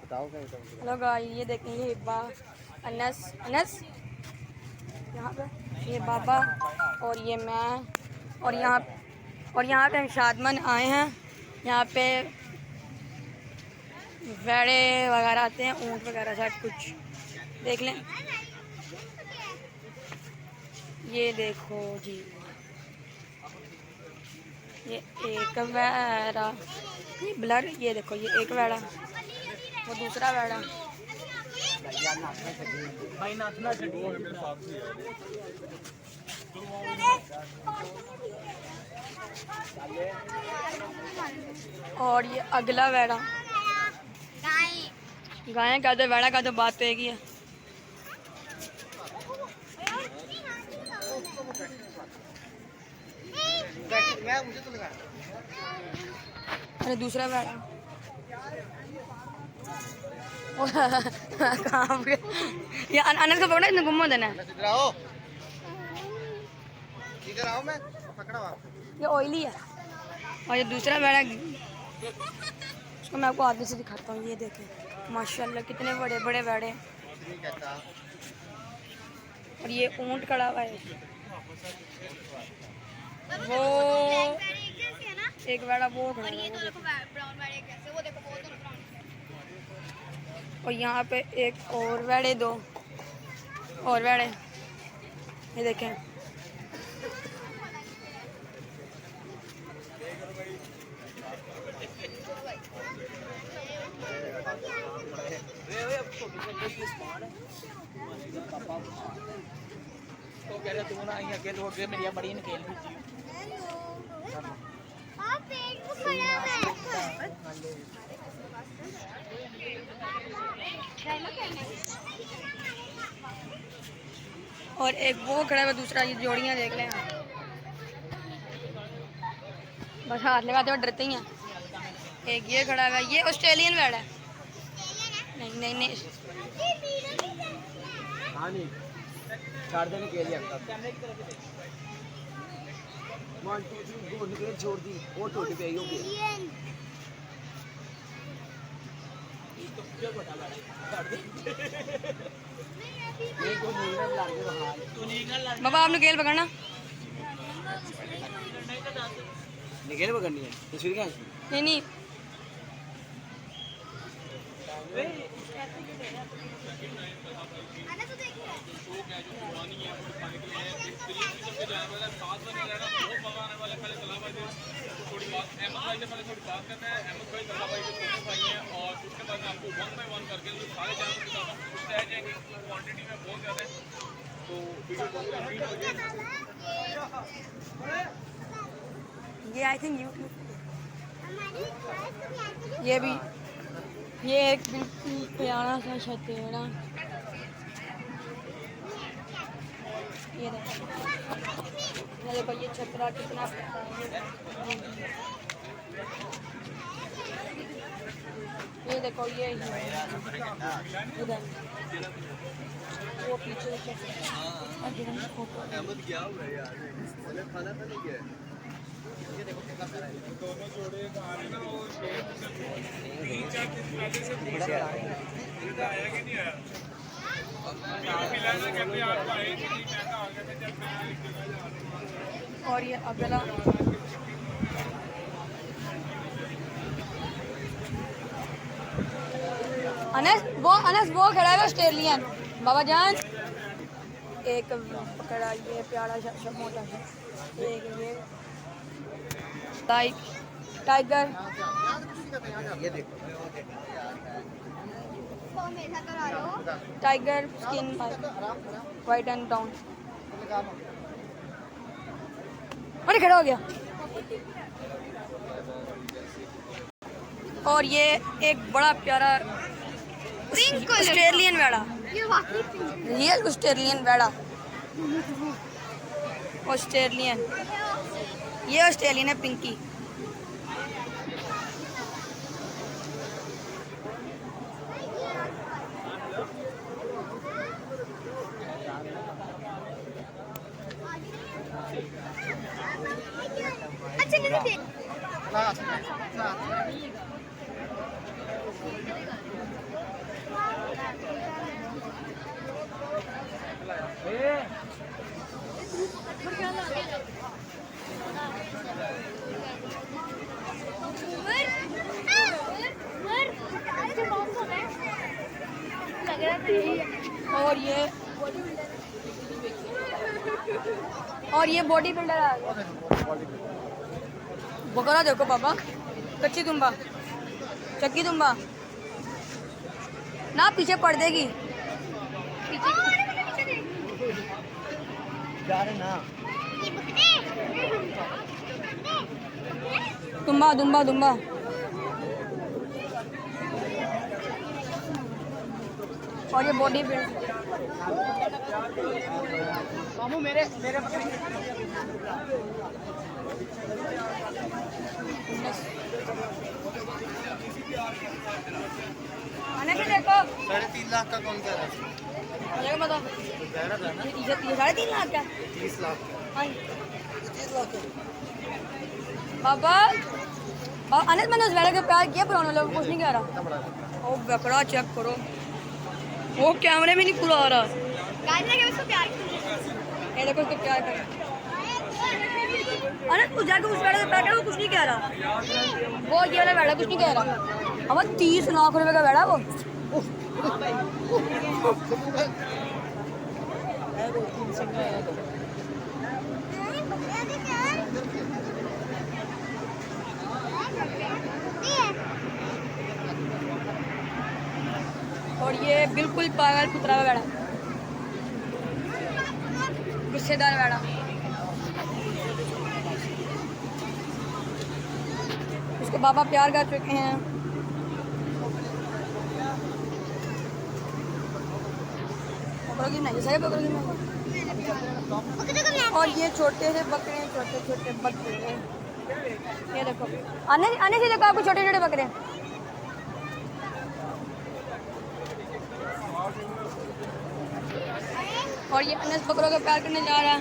Hello guys, ये देखें, ये अनस यहाँ पे ये बाबा और ये मैं और यहाँ पे हम शादमन आए हैं। यहाँ पे वेड़े वगैरह आते हैं, ऊँट वगैरह सब कुछ देख लें। ये देखो जी, ये एक वेड़ा, ये ब्लर, ये देखो, ये एक वेड़ा, वो दूसरा वेड़ा। और ये अगला वेड़ा, गाय का तो वेड़ा का तो बात तो एक ही है। अरे दूसरा वेड़ा कहाँ पे? ये अनस को पकड़ा, इसने गुम हो देना है। इधर आओ, मैं पकड़ा हुआ। ये ऑयली है। और ये दूसरा वेड़ा, इसको मैं आपको आगे से दिखाता हूँ। ये देखें माशाल्लाह कितने बड़े बड़े वेड़े हैं। और ये ऊंट खड़ा हुआ है। वो एक वेड़ा वो खड़ा है, और यहाँ पे एक और वेड़े, दो और वेड़े, ये देखें। तो कह रहे तू ना यहीं अकेले रोड पे मेरी बड़ी निकल भी थी। आप पेट को खड़ा है। और एक वो खड़ा है, दूसरा, ये जोड़ियाँ देख लें। बस हाथ लगाते हुए डरते ही हैं। एक ये खड़ा है, ये ऑस्ट्रेलियन वेड़ा है। नहीं हाँ नहीं, चार दिन के लिए अंकल। 1 2 3 गो निकल, छोड़ दी वो टूट गई होगी। बाबा आपने खेल पकड़ना, निकल पकड़नी है तस्वीर क्या? नहीं ये आई थिंक यूट्यूब, ये भी, ये एक बिल्कुल प्यारा सा छतेड़ा। ये देखो ये छतरा कितना प्यारा है। ये देखो ये इधर वो पीछे अहमद क्या हुआ यार, खाना था नहीं गया। ये देखो कितना प्यारा है। दोनों जोड़े गाने ना, वो शेप से 3-4 दिन पहले से पूछा आया कि नहीं आया। मिला ना कहते यार आए कि नहीं, मैं तो आ गया था जब मैं एक जगह जा रहा था। और ये अगला अनस वो खड़ा है ऑस्ट्रेलियन। बाबा जान एक पकड़ा, ये प्यारा सा मोटा सा, एक ये टाइगर, ये देखो tiger skin white and brown. अरे खड़ा हो गया। और ये एक बड़ा प्यारा ऑस्ट्रेलियन वेड़ा, रियल ऑस्ट्रेलियन वेड़ा, ऑस्ट्रेलियन, ये ऑस्ट्रेलियन है पिंकी। और ये बॉडी बिल्डर आ गया। बकरा देखो पापा, कच्ची तुम्बा, चक्की तुम्बा ना, पीछे पड़ देगी। तुम्बा दुम्बा दुम्बा। और ये बॉडी बिल्डर मामू मेरे आने के देखो 3.5 लाख का कौन कह रहा है? मुझे बता, कह रहा था ना ये 3.5 लाख का 30 लाख हाँ 30 लाख बाबा। अनिल मैंने उस वेले के प्यार किया, पुराने लोग कुछ नहीं कह रहा। ओ बकरा चेक करो, वो कैमरे में नहीं पूरा आ रहा। उसको प्यार ये देखो उसको प्यार कर। अरे तू जाके उस वेले के प्यार कर, वो कुछ नहीं कह रहा। वो ये वाला वेड़ा कुछ नहीं कह रहा। अब 30 लाख रुपए का वेड़ा वो। और ये बिल्कुल पागल पुतरा वेड़ा, गुस्सेदार वेड़ा। उसको बाबा प्यार कर चुके हैं। पकड़ोगी नहीं, सही पकड़ोगी नहीं। और ये छोटे से बकरे, छोटे छोटे बकरे, ये देखो आने आने से देखो आपको छोटे छोटे बकरे। और ये अनस बकरों को प्यार करने जा रहा है।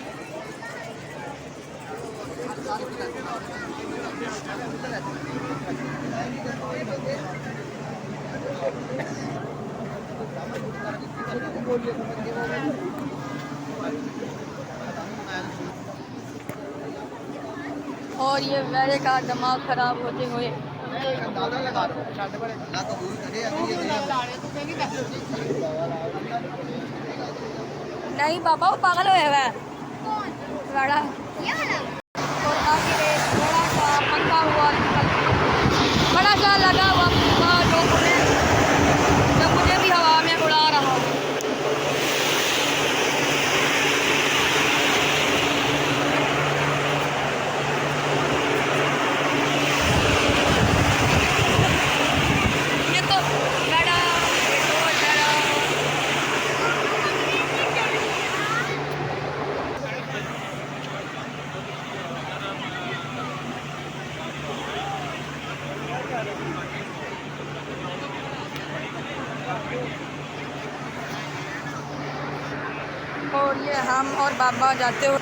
और ये वेरे का दिमाग खराब होते हुए नहीं पापा, वो पागल हुआ है वेड़ा। और आगे एक बड़ा सा पंखा हुआ, बड़ा सा लगा हुआ पंखा जो मुझे भी हवा में उड़ा रहा। ये तो वेड़ा, और ये हम और बाबा जाते हो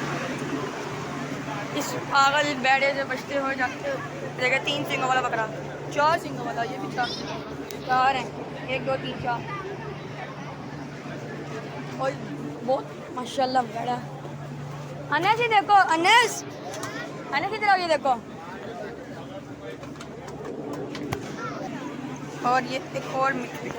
इस पागल बैड़े से बचते हुए जाते हो। देखिए 3 सिंगों वाला बकरा, 4 सिंगों वाला, ये भी 4 हैं, 1 2 3 4। और बहुत माशाल्लाह बैड़ा। अनस ही देखो, अनस अनस इधर आओ, ये देखो। और ये एक और मिट्टी।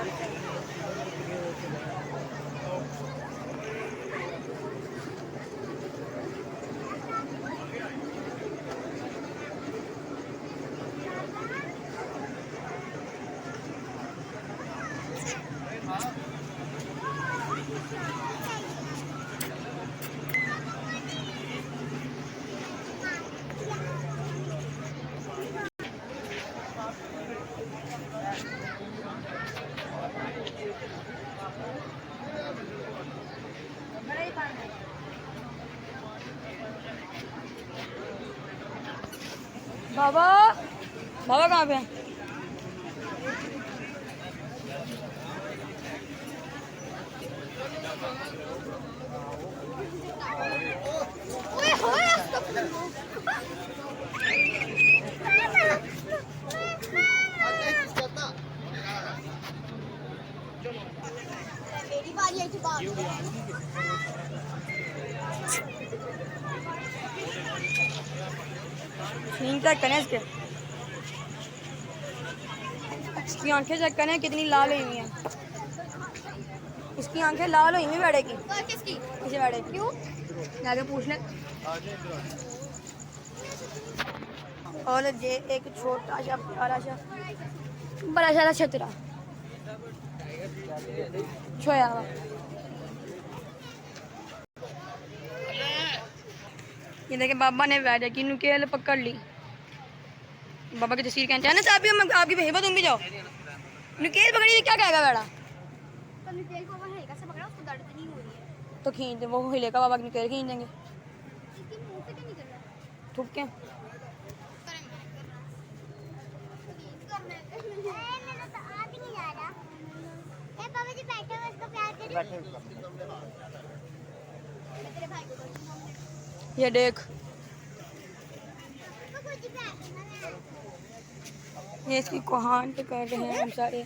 बाबा बाबा कहाँ पे हैं? सीन चेक करें इसके, इसकी आंखें चेक करें कितनी लाल हुई हुई हैं। इसकी आंखें लाल हुई हुई बेड़े की। किसकी? इसे बेड़े की। क्यों? जाके पूछ ले। और ये एक छोटा सा प्यारा सा बड़ा सारा छतरा छोया हुआ। ये देखे बाबा ने बैठे की नुकेल पकड़ ली। बाबा की तस्वीर कहते हैं ना चाबी, हम आपकी भेबा तुम भी जाओ। नुकेल पकड़ी क्या कहेगा बेड़ा? तो नुकेल को वहाँ हल्का सा पकड़ा, उसको दर्द नहीं हो रही है। तो खींच दे, वो हिलेगा बाबा की नुकेल खींच देंगे। इसके मुंह से क्या निकल रहा है? ठुक के मेरा तो आप ही नहीं जा रहा। ए बाबा जी बैठो, उसको प्यार करिए। मैं तेरे भाई को बोलूंगा। ये देख, उसको खुद ही बैठना है। ये इसकी कोहान पे कर रहे हैं हम सारे।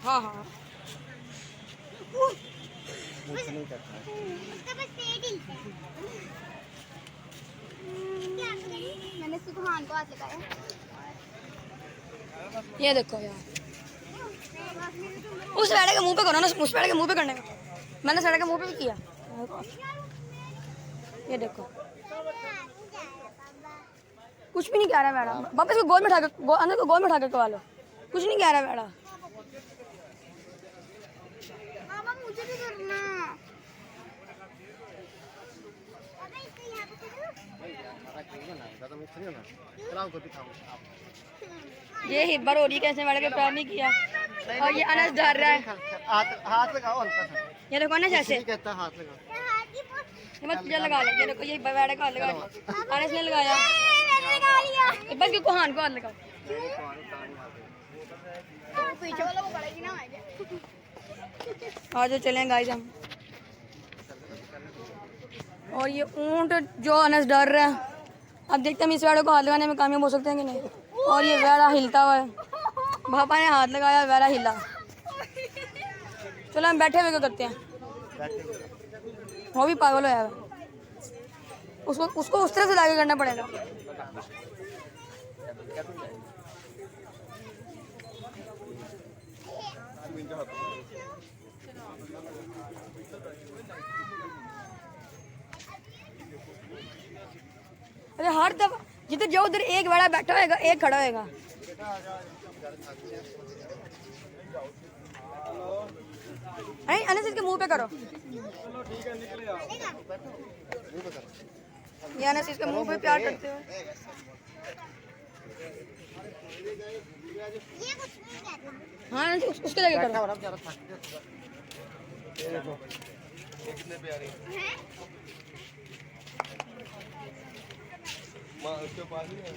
हाँ हाँ उसका बस पेट हिलता है। क्या करी? मैंने उसको हाथ को हाथ लगाया। ये देखो यार, उस बेड़े के मुंह पे करो ना, उस बेड़े के मुंह पे करने का। मैंने सड़े के मुंह पे भी किया। ये देखो कुछ भी नहीं कह रहा बेड़ा। बाबा इसको गोल में उठा के अंदर को गोल में उठा के कवा लो। कुछ नहीं कह रहा बेड़ा। मामा मुझे भी करना। अबे इसको यहाँ पे करो। ये हिब्बर हो रही कैसे बेड़े के प्यार नहीं किया। और ये अनस डर रहा है। हाथ लगाओ हल्का सा। ये देखो ना जैसे कहता हाथ लगाओ। ये बस ये लगा ले। ये देखो ये बेड़े का हाथ लगा अनस ने लगाया। ये बस क्यों कोहान को हाथ लगाओ। पीछे वाला वो पड़ेगी ना। आज चलें गाइस हम। और ये ऊंट जो अनस डर रहा है। अब देखते हैं हम इस वेड़ा को हाथ लगाने में कामयाब हो सकते हैं कि नहीं। और ये वेड़ा हिलता हुआ है। पापा ने हाथ लगाया, वेड़ा हिला। चलो हम बैठे हुए क्या करते हैं। वो भी पागल हो जाएगा। उसको उस तरह से लाके करना पड़ेगा। अरे हर दफा जिधर जो उधर एक बड़ा बैठा होएगा, एक खड़ा होएगा। अनस इसके मुंह पे करो। ये अनस इसके मुंह पे प्यार करते हो। हाँ उसके जगह करो। कितने प्यारे माँ उसके पास ही है।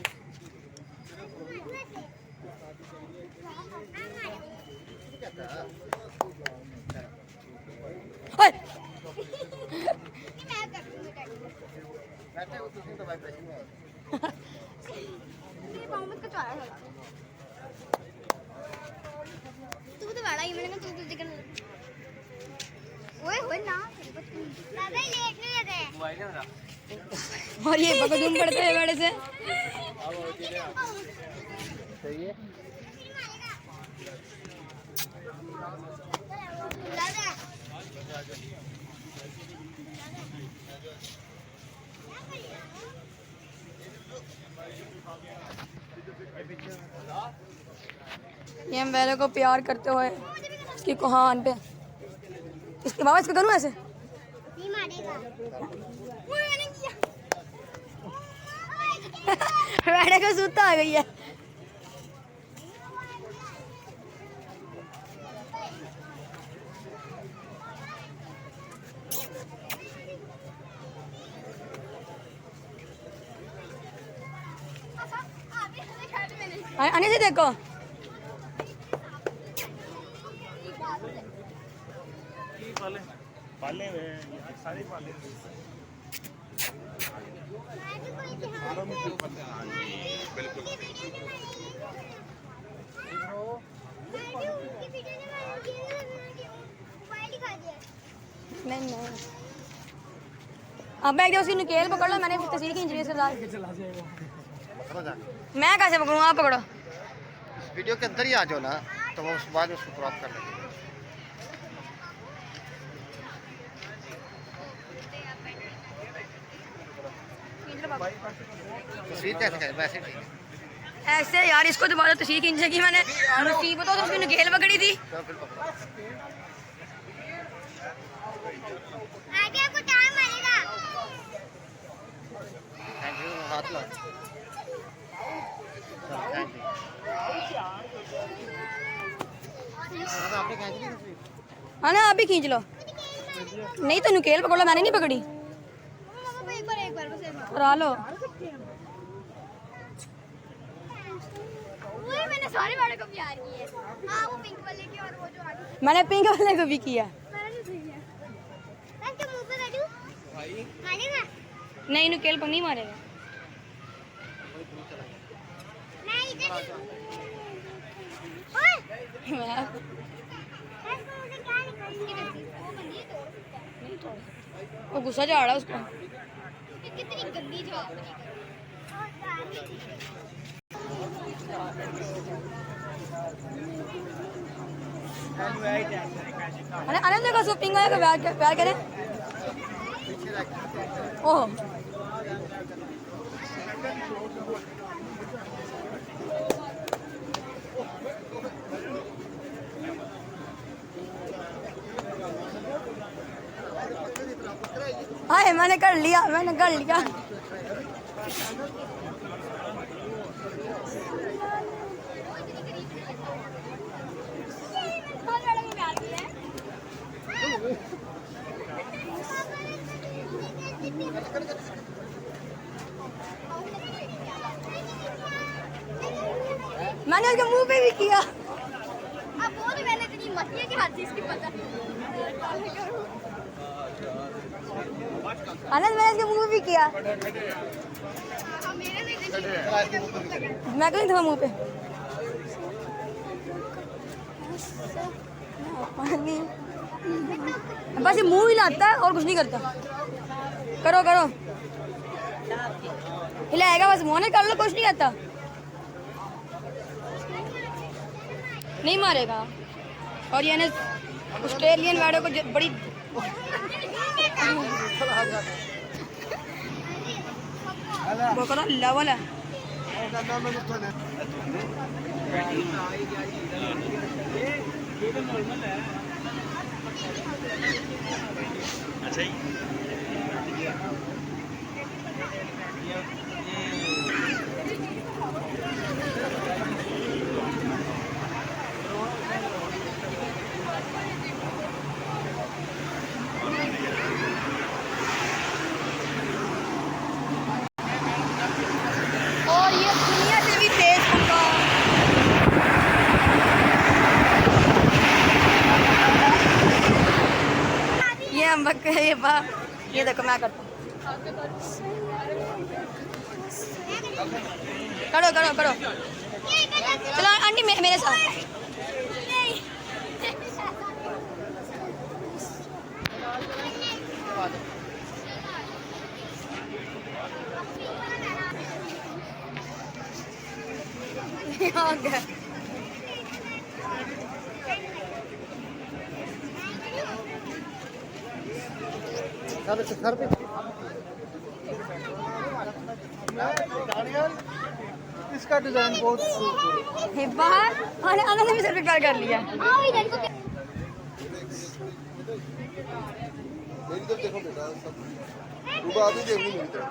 तू तो बड़ा ही मैंने तू तुझे कर ओए होए ना बाबा लेटने लगे। और ये बगदूम पड़ते हैं बड़े से। सही है। ये हम वेले को प्यार करते हुए इसकी कोहान पे इसके बाबा इसको करूँ ऐसे नहीं मारेगा। वेड़े को सूता आ गई है। आने से देखो पाले सारी पाले बिल्कुल नहीं नहीं अब एक उसकी नकेल पकड़ लो, मैंने तस्वीर खींच रही है सरदार। मैं कैसे पकड़ूँ, आप पकड़ो। वीडियो के अंदर ही आ जाओ ना, तो वो उसके बाद उसको क्रॉप कर लेंगे। तस्वीर कैसे करें, वैसे ठीक है। ऐसे यार इसको दोबारा तस्वीर खींचने की मैंने मुसीबत, तो उसकी नकेल पकड़ी थी। तो फिर पकड़ो। आगे आपको टाइम लगेगा। थैंक यू, हाथ लो। Thank you. आपने खींच ली तस्वीर? हाँ ना, आप भी खींच लो। नहीं तो नकेल पकड़ लो, मैंने नहीं पकड़ी। एक बार बस एक बार। करा लो। मैंने सारे वाले को प्यार किए। हाँ वो पिंक वाले की और वो जो आगे। मैंने पिंक वाले को भी किया। मैंने नहीं किया। मैं क्या मुंह पे बैठूं? मारेगा? नहीं नकेल पर नहीं मारेगा। मैं इधर। ओए मैं- इसको मुझे क्या निकालनी है? वो बंदी तोड़ सकता है। नहीं तोड़, वो गुस्सा जा रहा है उसको। कितनी गंदी जवाब बनी। अरे अरे देखो सो पिंक वाले को प्यार करें। ओह हाँ मैंने कर लिया, मैंने कर लिया। मैंने उसके मुंह पे भी किया। अब वो तो मैंने इतनी मत की हाथ से इसकी पता अनंत मैंने उसके मुंह पे भी किया। मेरे मैं क्यों नहीं था मुंह पे। पानी बस ये मुंह हिलाता है और कुछ नहीं करता। करो करो, हिलाएगा बस, मुंह नहीं कर लो, कुछ नहीं आता। नहीं मारेगा। और ये ना ऑस्ट्रेलियन वालों को बड़ी वो करो लेवल है। और ये दुनिया से भी तेज पंखा। ये हम ये बा ये देखो मैं करता हूँ। करो करो करो, चलो आंटी मेरे साथ। आ गया। घर पे इसका डिजाइन बहुत बाहर आने ने भी सर पे प्यार कर लिया। आओ इधर को मेरी तरफ देखो बेटा, सब डूबा आदमी देखनी मेरी तरफ।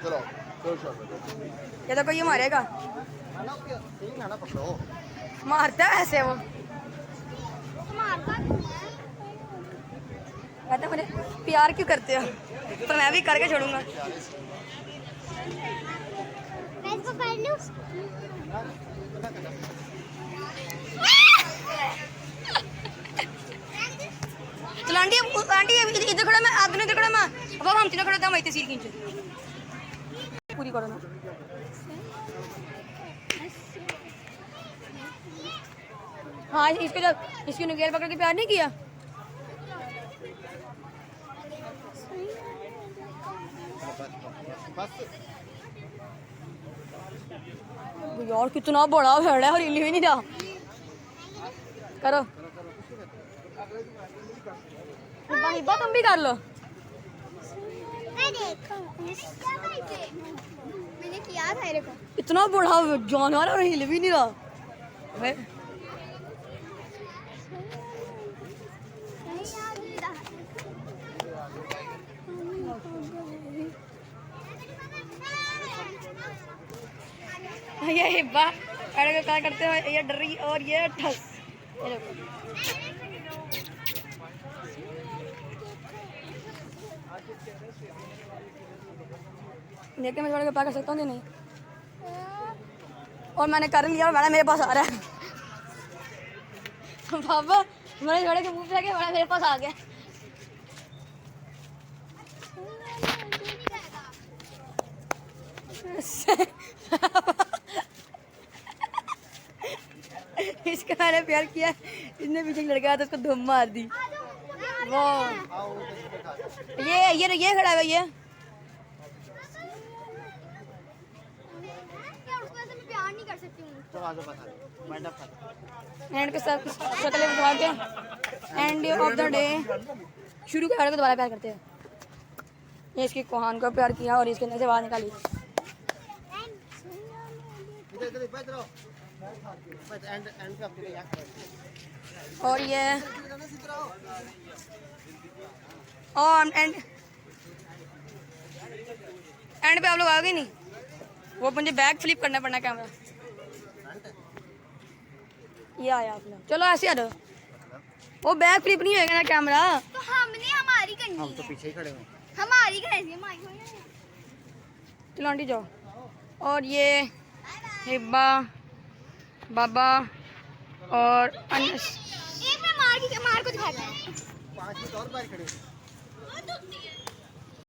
चलो ये तो कोई मारेगा, खाना पकड़ो। मारता है ऐसे वो। मारता कहते मुझे प्यार क्यों करते हो, तो मैं भी करके छोड़ूंगा। मैं इसको कर लूं। चलो आंटी इधर खड़ा मैं, आप दोनों इधर खड़ा मैं, अब हम तीनों खड़ा था, मैं तस्वीर खींचे पूरी करो ना। हाँ इसको जब इसकी नुकेल पकड़ के प्यार नहीं किया। यार कितना बड़ा भेड़ है और हिल भी नहीं रहा। करो हिब्बा तुम भी कर लो। मैंने किया था तेरे को। इतना बड़ा जानवर और हिल भी नहीं रहा। ये हिब्बा अरे को क्या करते हो, ये डर रही और ये ठस। ये देखो देखते मैं थोड़ा क्या कर सकता हूँ नहीं, और मैंने कर लिया और बड़ा मेरे पास आ रहा है। बाबा मैंने थोड़े के मुंह पे आके बड़ा मेरे पास आ गया। इसका मैंने प्यार किया, इसने पीछे लड़का था उसको धूम मार दी। वो ये खड़ा है ये। प्यार नहीं कर सकती हूँ। एंड के साथ शक्लें बदलवा के एंड ऑफ द डे शुरू के को दोबारा प्यार करते हैं। ये इसकी कोहान को प्यार किया और इसके अंदर से बाहर निकाली। और ये और एंड पे आप लोग आओगे नहीं, वो मुझे बैक फ्लिप करना पड़ना कैमरा। ये आया आप लोग, चलो ऐसे आ जाओ। वो बैक फ्लिप नहीं होएगा ना कैमरा। तो हमने हमारी करनी हम तो पीछे ही खड़े हैं। हमारी करनी है हमारी। चलो आंटी जाओ। और ये हिब्बा बाबा और अनस। एक में मार को दिखाता है। 5 मिनट और बाहर खड़े हैं।